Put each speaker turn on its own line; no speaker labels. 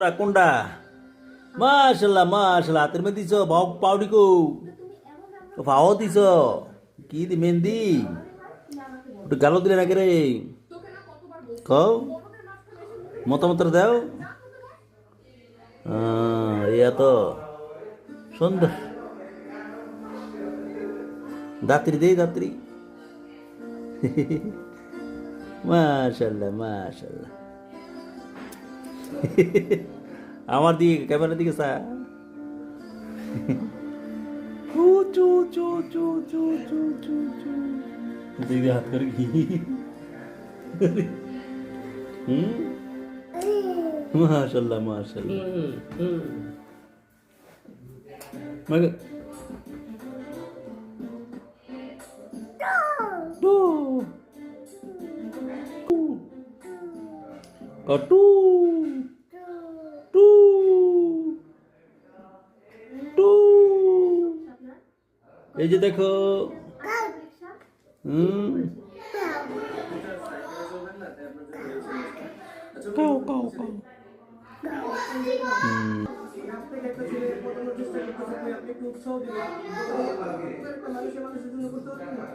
কোনটা? মাশাল্লাহ মাশাল্লাহ, হাতের মধ্যে দিছ পাউডি কো? পাও দিছ? কি দি মেহেন্দি? একটু গালো দিলে নাকি রে? কও মতামত দাও। ইয়া তো সুন্দর। দাত্রি দেই দাত্রি। মাশাল্লাহ মাশাল্লাহ। আমার দিকে ক্যামেরার দিকে চা। চু চু চু চু চু চু চু চু। দিদি হাত করে কি? হুম, মাশাল্লাহ মাশাল্লাহ। মগে টু টু টু টু। এই যে দেখো। হুম, কাও কাও কাও। হুম,
আপনি একটা ছেলে পড়ানোর চেষ্টা করতেছে, আপনি একটু উৎসাহ দিবেন। মানুষের জন্য করতে পারবেন না।